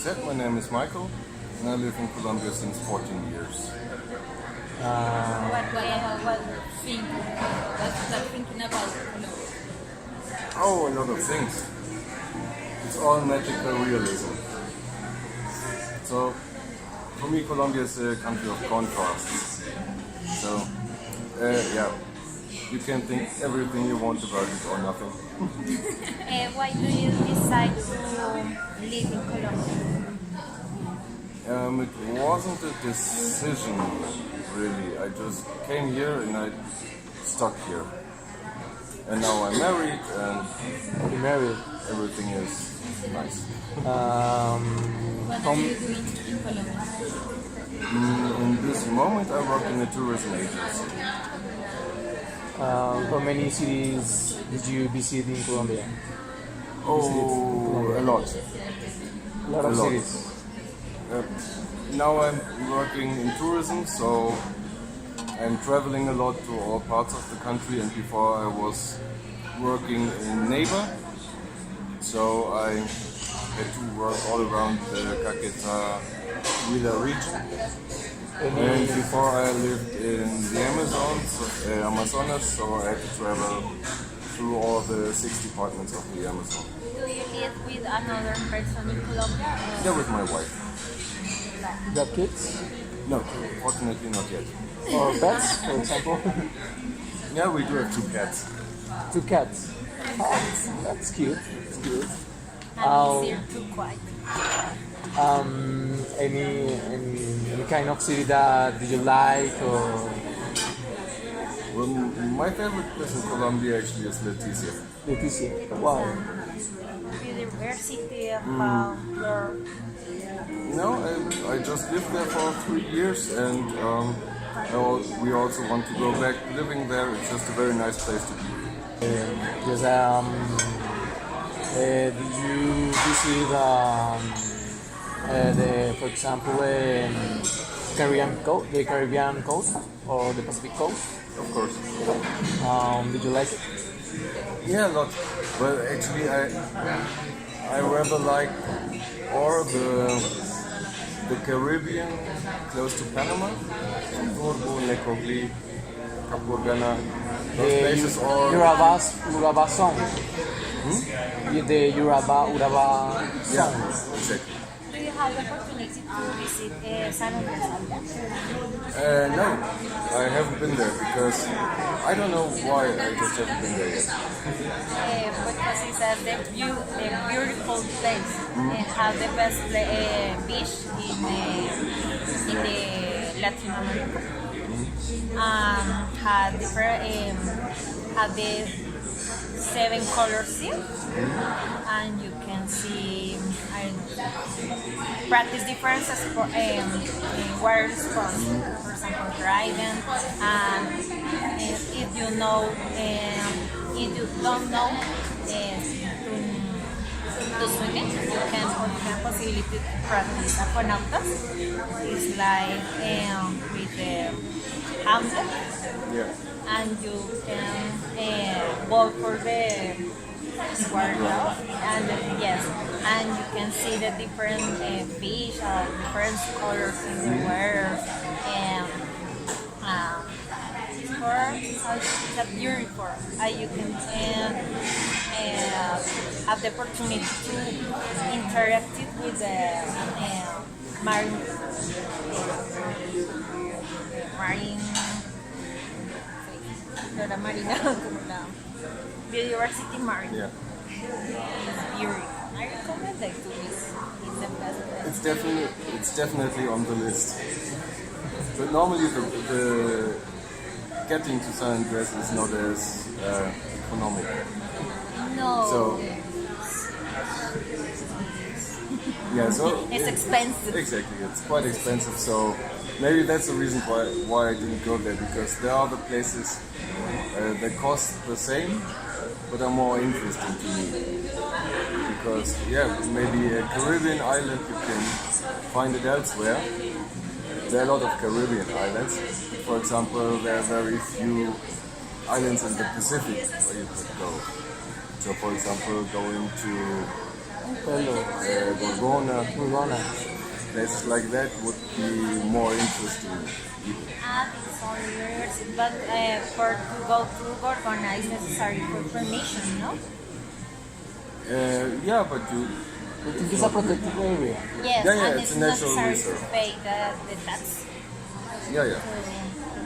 said, my name is Michael, and I live in Colombia since 14 years. What thinking about Colombia? Oh, a lot of things. It's all magical realism. So, for me, Colombia is a country of contrasts. So, yeah, you can think everything you want about it or nothing. Why do you decide to live in Colombia? It wasn't a decision, really. I just came here and I stuck here. And now I'm married and You're married. everything is nice. What are you doing in Colombia? In this moment, I work in a tourism agency. How many cities did you visit in Colombia? Oh, a lot. A lot of A lot. cities. Now I'm working in tourism, so I'm traveling a lot to all parts of the country. And before I was working in neighbor, so I had to work all around the Caquetá Huila region. And before I lived in the Amazonas, so I had to travel through all the 6 departments of the Amazon. Do you live with another person in Colombia? Yeah, with my wife. You have kids? No, fortunately not yet. Or pets, for example? Yeah, we do have 2 cats. 2 cats. Oh, that's cute. That's cute. And easier to quiet. Any kind of city that did you like or Well, my favorite place in Colombia actually is Leticia. Leticia? Wow. University about your No, I just lived there for 3 years and we also want to go back living there. It's just a very nice place to be. Because did you visit for example, the Caribbean coast or the Pacific coast? Of course. Did you like it? Yeah, a lot. But actually, I rather like or the Caribbean close to Panama, Turbo, Necrogli, Capurgana, those places or Urabá song. The Urabá yeah, song. exactly. Do you have the opportunity to visit San Andres? No, I haven't been there because I don't know why I just haven't been there yet. Because it's a beautiful place. It has the best beach in the Latin America. Had different had the 7 colors here, and you can see practice different water sports, for example driving, and if you know if you don't know to swimming, you can have possibility to practice aquanautas. It's like with the hamlet. Yeah. And you can bowl for the water, and yes, and you can see the different fish or different colors in the water, and it's a beautiful. You can have the opportunity to interact with the marine la marina, como la biodiversity marine. Yeah. It's beautiful. I recommend it to visit. It's the best place. It's definitely on the list. But normally the getting to San Andres is not as economical. No. So yeah, so It's expensive. exactly, it's quite expensive. So maybe that's the reason why I didn't go there, because there are the places that cost the same but are more interesting to me. Because yeah, maybe a Caribbean island you can find it elsewhere. There are a lot of Caribbean islands. For example, there are very few islands in the Pacific where you could go. So for example, going to Pelo, Gorgona, Gorgona. places like that would be more interesting. Even. It's all yours, but for to go to Gorgona is necessary for permission, no? Yeah, but you. I think it's a protected area. Yes, Yeah, and it's it's a natural necessary reserve. to pay the tax Yeah, to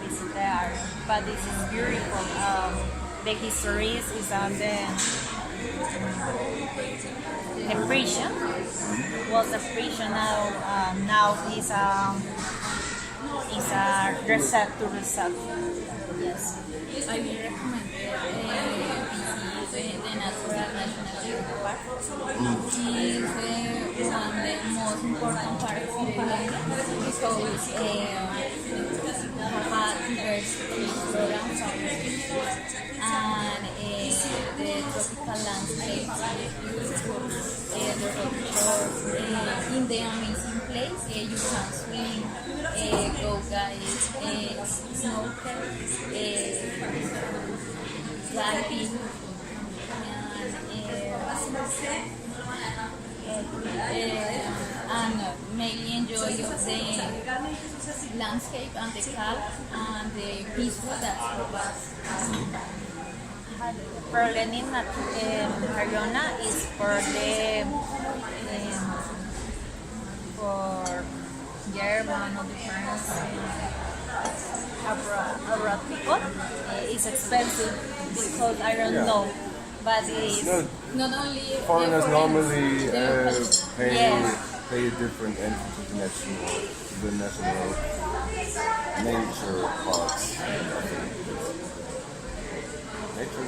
visit the area. But this is beautiful. The history is on the prison. Was a prison now is a resort to resort. Yes. I will recommend visit the Natural National Park. It is one of the most important parks in Colombia because have diversity programs and the tropical landscape, the shores, in the amazing place. You can swim, go guys, snorkel, diving, and mainly enjoy of the landscape and the calm and the peaceful that provides. Problem in Mariona is for the for German or different abroad people. It's expensive because I don't know, but it's No, Not only foreigners the normally pay Yes. pay a different entry to the national nature parks.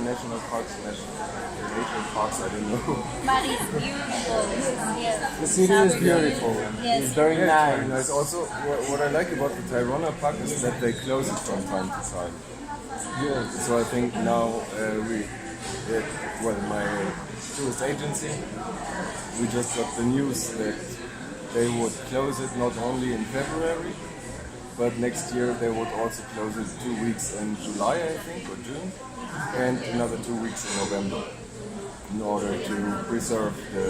National parks, nature parks. I don't know. but it's beautiful. Yes. The city is beautiful. Yes. It's very Yeah, it's very nice. nice. Also, what I like about the Tirana Park is that they close it from time to time. Yes. So I think now my tourist agency, we just got the news that they would close it not only in February, but next year they would also close it 2 weeks in July, I think, or June, and another 2 weeks in November, in order to preserve the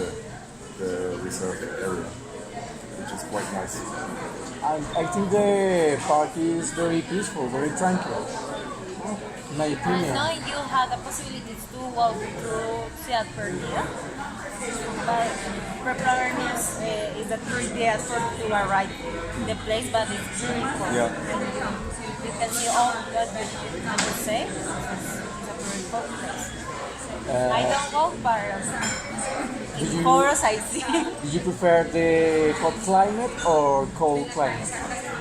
reserved area, which is quite nice. And I think the park is very peaceful, very tranquil. In my I opinion. know you have the possibility to walk through Ciudad Perdida, but preparedness is a 3 day effort to arrive in the place, but it's beautiful. Yeah. You can see all that I would say. It's a beautiful place. I don't walk, but in photos I see. Do you prefer the hot climate or cold climate?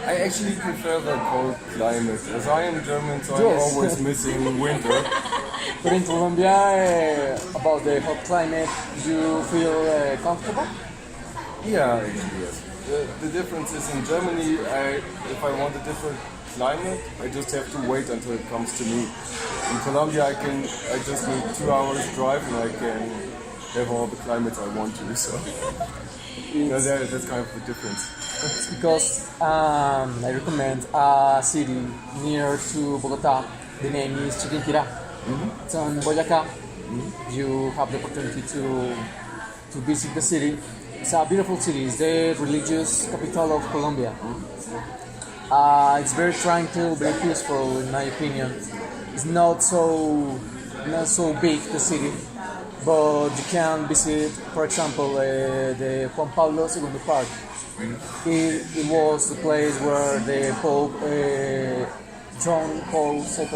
I actually prefer the cold climate, as I am German, so I'm Yes. always missing winter. But in Colombia, about the hot climate, do you feel comfortable? Yeah, actually, yes. The difference is in Germany, if I want a different climate, I just have to wait until it comes to me. In Colombia, I just need 2 hours drive and I can have all the climates I want to. So that's kind of the difference. Because I recommend a city near to Bogota. The name is Chiquinquirá. It's on Boyacá. You have the opportunity to visit the city. It's a beautiful city. It's the religious capital of Colombia. It's very tranquil, very peaceful, in my opinion. It's not so big, the city, but you can visit, for example, the Juan Pablo II Park. It was the place where the Pope John Paul II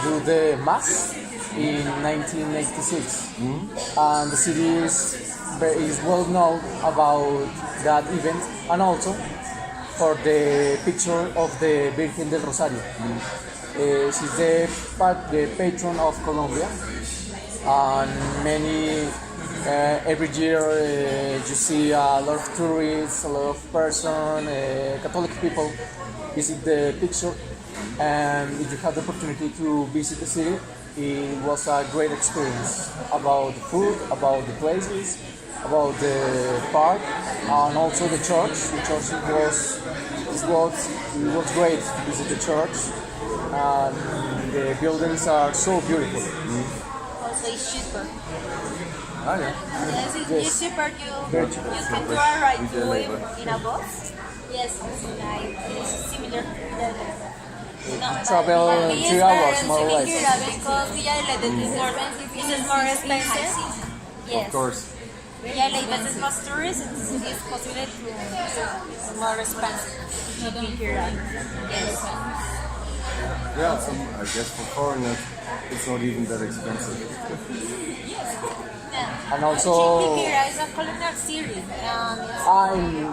do the Mass in 1986. And the city is well known about that event, and also for the picture of the Virgen del Rosario. She's the patron of Colombia, and every year you see a lot of tourists, a lot of Catholic people visit the picture, and if you have the opportunity to visit the city, it was a great experience about the food, about the places, about the park, and also the church. The church it was great to visit the church, and the buildings are so beautiful. Also, it's cheaper. Ah, yeah. Yes, it's Yes. cheaper. Very You cheaper. can do a ride Villa to Leyva. in a bus. Yes, like it's similar to Villa Leyva. No, Travel but 3 hours more or less. because Villa Leyva is more expensive. Yes. Of course. Villa Leyva is more tourism. It's possible to more expensive. Yes. Yeah, I guess for foreigners, it's not even that expensive. And also, Chiquinquirá is a culinary series.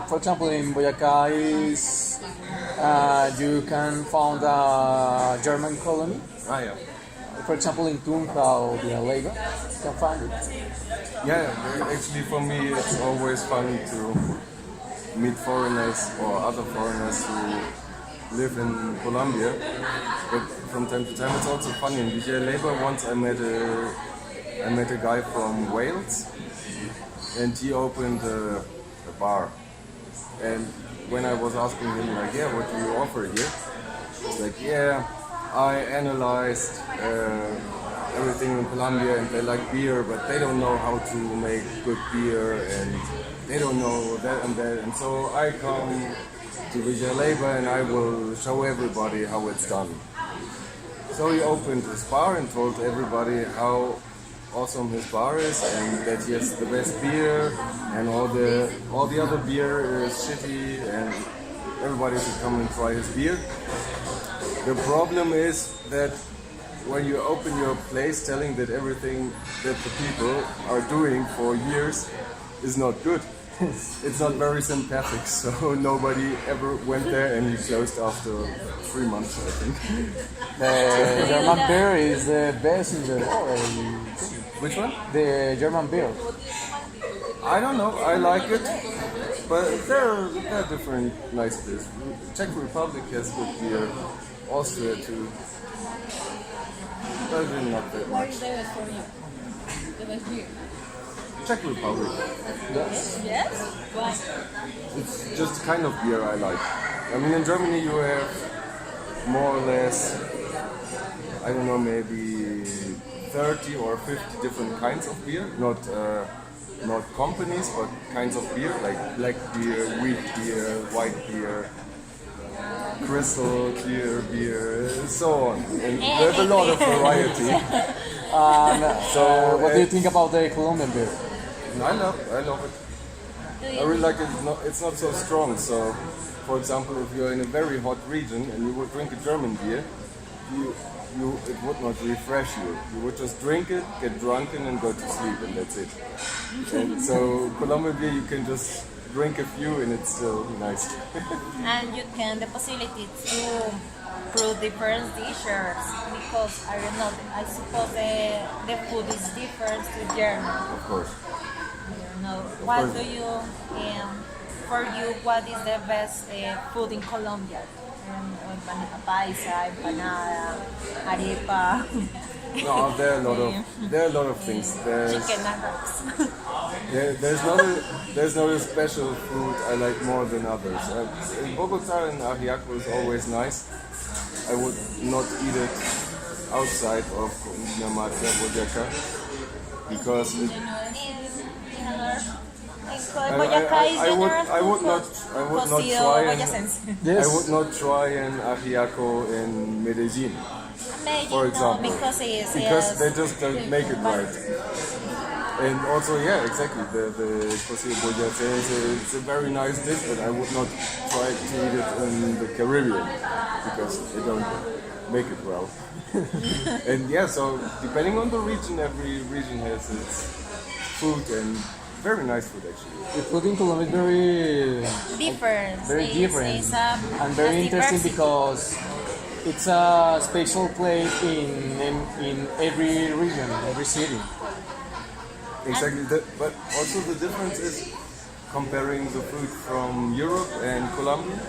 for example, in Boyacá is you can find a German colony. Ah, yeah. For example, in Tunja or Villa Leyva, you can find it. Yeah, actually for me it's always fun to meet foreigners or other foreigners who live in Colombia. But from time to time it's also funny. In Villa Leyva once I met a guy from Wales and he opened a bar. And when I was asking him like, yeah, what do you offer here? He's like, yeah, I analyzed everything in Colombia and they like beer, but they don't know how to make good beer and they don't know that and that. And so I come to Villa Leyva and I will show everybody how it's done. So he opened his bar and told everybody how awesome his bar is and that he has the best beer and all the other beer is shitty and everybody should come and try his beer. The problem is that when you open your place telling that everything that the people are doing for years is not good, it's not very sympathetic, so nobody ever went there and he closed after 3 months, I think. The German beer is the best in the world. Which one? The German beer. I don't know, I like it, but there are different nice beers. Czech Republic has good beer, Austria too. But not that What much. is the best for you? The best beer? Czech Republic. Yes. Yes? Why? It's just the kind of beer I like. I mean, in Germany you have more or less, I don't know, maybe 30 or 50 different kinds of beer. Not companies, but kinds of beer, like black beer, wheat beer, white beer, crystal clear beer, so on. And there's a lot of variety. So, what do you think about the Colombian beer? I love it. I really like it. It's not so strong. So, for example, if you're in a very hot region and you would drink a German beer, it would not refresh you. You would just drink it, get drunken, and go to sleep, and that's it. And so, Colombian beer, you can just drink a few, and it's still nice. And you can the possibility to prove different dishes because I don't know. I suppose the food is different to German. Of course. I don't know. What do you for you? What is the best food in Colombia? Paisa, empanada, arepa, No, there are a lot of things. chicken nuggets. There's not a special food I like more than others. In Bogota and ajiaco is always nice. I would not eat it outside of Cundinamarca, Boyacá, because I would not try Yes. I would not try an ajiaco in Medellin, for example, because they just don't make it right. And also, yeah, exactly, the cocido boyacense, it's a very nice dish, but I would not try to eat it in the Caribbean, because they don't make it well. And yeah, so depending on the region, every region has its food, and very nice food actually. The food in Colombia is Different. very different It's and very interesting because it's a special place in every region, every city. Exactly, but also the difference is comparing the food from Europe and Colombia.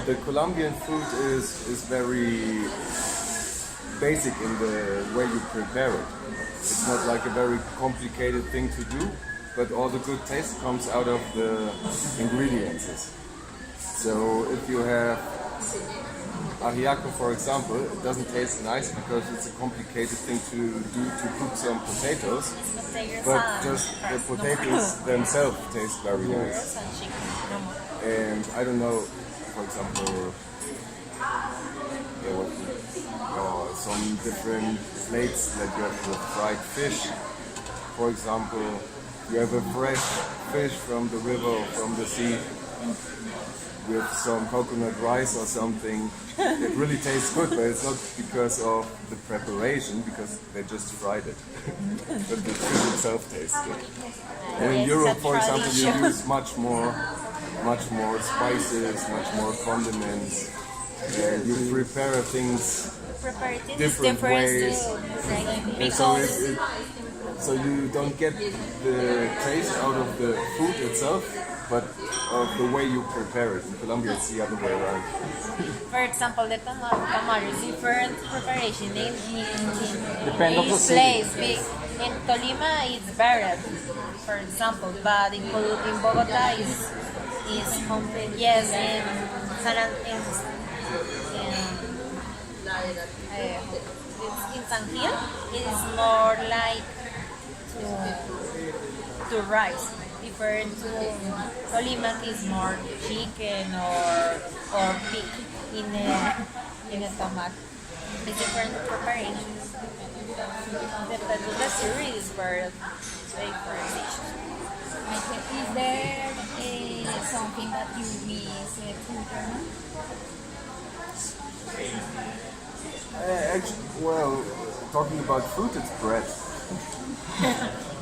The Colombian food is very basic in the way you prepare it. It's not like a very complicated thing to do, but all the good taste comes out of the ingredients. So if you have ajiaco, for example, it doesn't taste nice because it's a complicated thing to do to cook some potatoes. But just the potatoes themselves taste very nice. And I don't know, for example, some different plates that you have with fried fish. For example, you have a fresh fish from the river or from the sea with some coconut rice or something. It really tastes good, but it's not because of the preparation, because they just fried it. But the fish itself tastes good. And in Europe, for example, you use much more spices, much more condiments. You prepare things different ways. And so you don't get the taste out of the food itself, but of the way you prepare it. In Colombia, it's the other way around. For example, the tamale is different preparation in Depend of the each place. In Tolima, it's better, for example, but in Bogota, is complete. Yes, in San Gil, it is more like to rice. Different to Tolima is more chicken or pig in a tomato. It's different preparations. The series were very delicious. Is there something that you miss from German? Actually, well, talking about food, it's bread.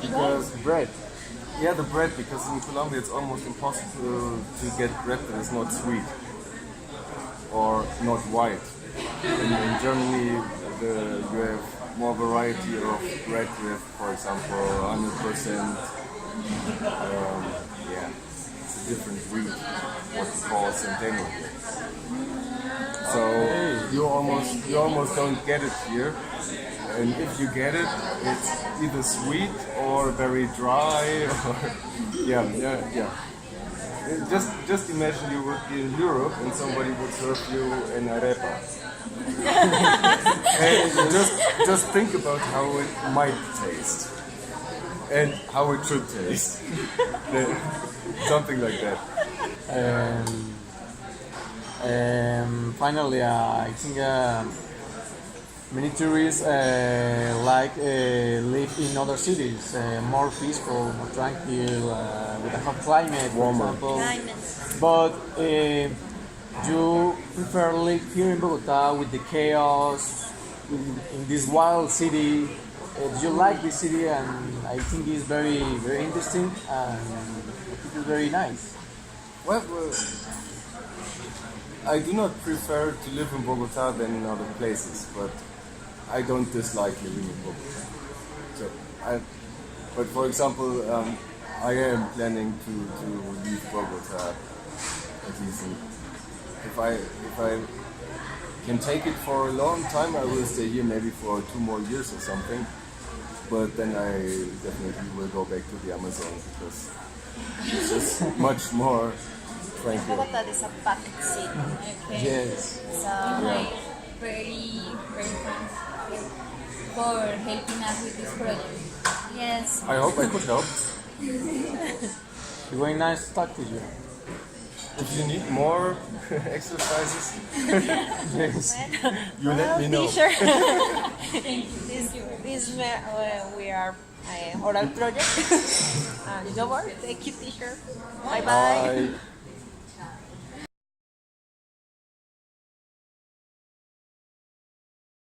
Because bread. Yeah, the bread, because in Colombia it's almost impossible to get bread that is not sweet or not white. In Germany, you have more variety of bread with, for example, 100%. It's a different wheat, what we call centennial. So you almost don't get it here. And if you get it, it's either sweet or very dry. Or yeah. Just imagine you would be in Europe and somebody would serve you an arepa. And just think about how it might taste and how it should taste. Something like that. Finally, I think many tourists live in other cities, more peaceful, more tranquil, with a hot climate, warmer. For example. But you prefer live here in Bogota with the chaos, in this wild city. Do you like this city? And I think it's very, very interesting and it is very nice. Well, I do not prefer to live in Bogota than in other places, but I don't dislike living in Bogota. But for example, I am planning to leave Bogota at least. If I can take it for a long time, I will stay here maybe for 2 more years or something. But then I definitely will go back to the Amazon because it's just much more tranquil. Bogota is a packed city. Okay. Yes. So Very, very thanks for helping us with this project. yes. I hope I could help. It's very nice to talk to you. If you need more exercises, Yes. you let me know. Teacher. This we are oral project. Your work. Thank you, teacher. Bye bye. Bye.